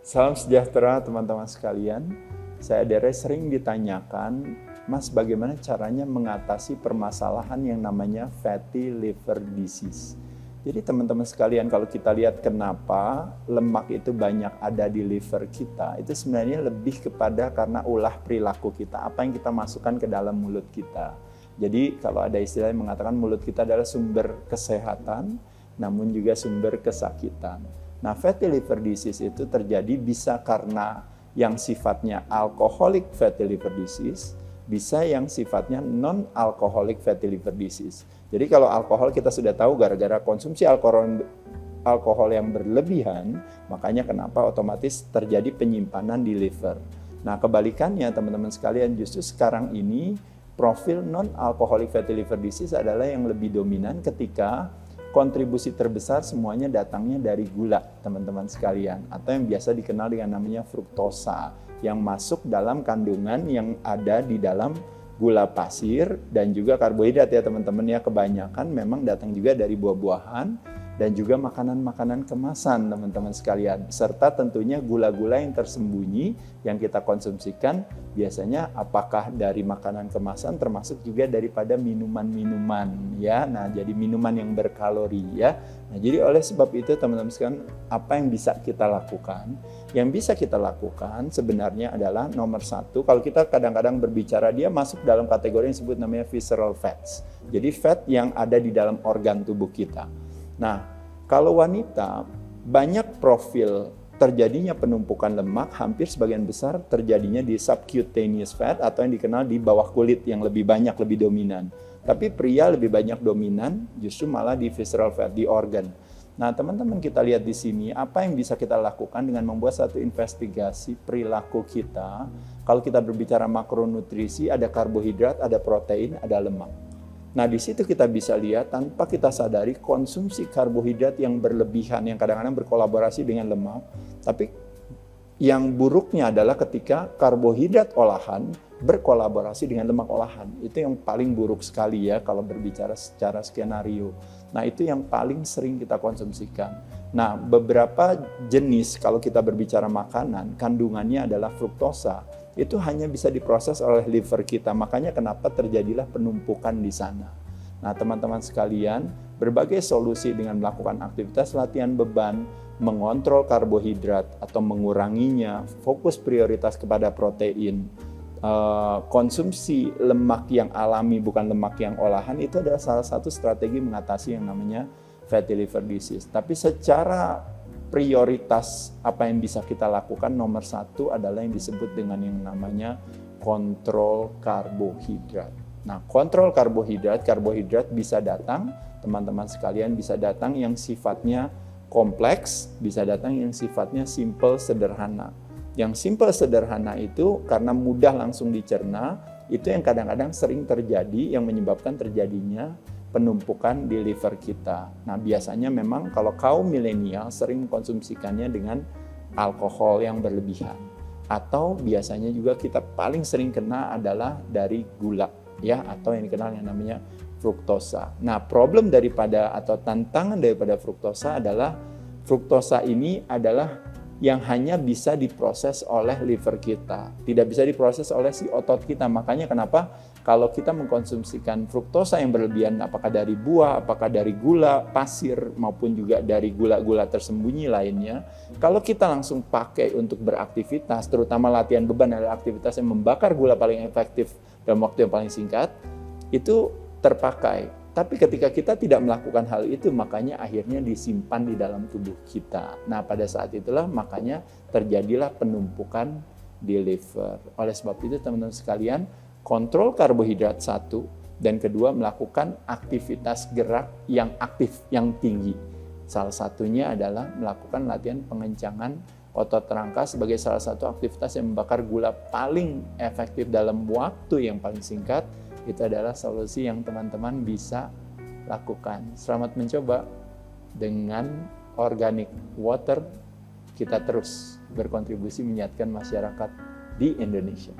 Salam sejahtera teman-teman sekalian. Saya Dere sering ditanyakan, Mas bagaimana caranya mengatasi permasalahan yang namanya fatty liver disease. Jadi teman-teman sekalian, kalau kita lihat kenapa lemak itu banyak ada di liver kita, itu sebenarnya lebih kepada karena ulah perilaku kita, apa yang kita masukkan ke dalam mulut kita. Jadi kalau ada istilah yang mengatakan mulut kita adalah sumber kesehatan, namun juga sumber kesakitan. Nah, fatty liver disease itu terjadi bisa karena yang sifatnya alcoholic fatty liver disease, bisa yang sifatnya non-alcoholic fatty liver disease. Jadi kalau alkohol kita sudah tahu gara-gara konsumsi alkohol yang berlebihan, makanya kenapa otomatis terjadi penyimpanan di liver. Nah, kebalikannya teman-teman sekalian, justru sekarang ini profil non-alcoholic fatty liver disease adalah yang lebih dominan ketika kontribusi terbesar semuanya datangnya dari gula, teman-teman sekalian, atau yang biasa dikenal dengan namanya fruktosa, yang masuk dalam kandungan yang ada di dalam gula pasir dan juga karbohidrat ya teman-teman ya, kebanyakan memang datang juga dari buah-buahan dan juga makanan-makanan kemasan teman-teman sekalian, serta tentunya gula-gula yang tersembunyi yang kita konsumsikan biasanya apakah dari makanan kemasan termasuk juga daripada minuman-minuman ya. Nah, jadi minuman yang berkalori ya. Nah, jadi oleh sebab itu teman-teman sekalian, apa yang bisa kita lakukan? Yang bisa kita lakukan sebenarnya adalah nomor satu, kalau kita kadang-kadang berbicara dia masuk dalam kategori yang disebut namanya visceral fats. Jadi fat yang ada di dalam organ tubuh kita. Nah, kalau wanita, banyak profil terjadinya penumpukan lemak, hampir sebagian besar terjadinya di subcutaneous fat atau yang dikenal di bawah kulit yang lebih banyak, lebih dominan. Tapi pria lebih banyak dominan justru malah di visceral fat, di organ. Nah, teman-teman kita lihat di sini, apa yang bisa kita lakukan dengan membuat satu investigasi perilaku kita. Kalau kita berbicara makronutrisi, ada karbohidrat, ada protein, ada lemak. Nah, di situ kita bisa lihat tanpa kita sadari konsumsi karbohidrat yang berlebihan yang kadang-kadang berkolaborasi dengan lemak. Tapi yang buruknya adalah ketika karbohidrat olahan berkolaborasi dengan lemak olahan. Itu yang paling buruk sekali ya kalau berbicara secara skenario. Nah, itu yang paling sering kita konsumsikan. Nah, beberapa jenis kalau kita berbicara makanan, kandungannya adalah fruktosa. Itu hanya bisa diproses oleh liver kita. Makanya kenapa terjadilah penumpukan di sana. Nah, teman-teman sekalian, berbagai solusi dengan melakukan aktivitas latihan beban, mengontrol karbohidrat atau menguranginya, fokus prioritas kepada protein, konsumsi lemak yang alami bukan lemak yang olahan, itu adalah salah satu strategi mengatasi yang namanya fatty liver disease. Tapi secara prioritas apa yang bisa kita lakukan, nomor satu adalah yang disebut dengan yang namanya kontrol karbohidrat. Nah, kontrol karbohidrat bisa datang, teman-teman sekalian, bisa datang yang sifatnya kompleks, bisa datang yang sifatnya simple, sederhana. Yang simple sederhana itu karena mudah langsung dicerna, itu yang kadang-kadang sering terjadi, yang menyebabkan terjadinya penumpukan di liver kita. Nah, biasanya memang kalau kaum milenial sering mengkonsumsikannya dengan alkohol yang berlebihan. Atau biasanya juga kita paling sering kena adalah dari gula ya, atau yang dikenal yang namanya fruktosa. Nah, problem daripada atau tantangan daripada fruktosa adalah fruktosa ini adalah yang hanya bisa diproses oleh liver kita, tidak bisa diproses oleh si otot kita. Makanya kenapa kalau kita mengkonsumsikan fruktosa yang berlebihan, apakah dari buah, apakah dari gula pasir, maupun juga dari gula-gula tersembunyi lainnya, kalau kita langsung pakai untuk beraktivitas, terutama latihan beban adalah aktivitas yang membakar gula paling efektif dalam waktu yang paling singkat, itu terpakai. Tapi ketika kita tidak melakukan hal itu, makanya akhirnya disimpan di dalam tubuh kita. Nah, pada saat itulah makanya terjadilah penumpukan di liver. Oleh sebab itu teman-teman sekalian, kontrol karbohidrat satu, dan kedua melakukan aktivitas gerak yang aktif, yang tinggi. Salah satunya adalah melakukan latihan pengencangan otot rangka sebagai salah satu aktivitas yang membakar gula paling efektif dalam waktu yang paling singkat. Itu adalah solusi yang teman-teman bisa lakukan. Selamat mencoba. Dengan organic water, kita terus berkontribusi menyehatkan masyarakat di Indonesia.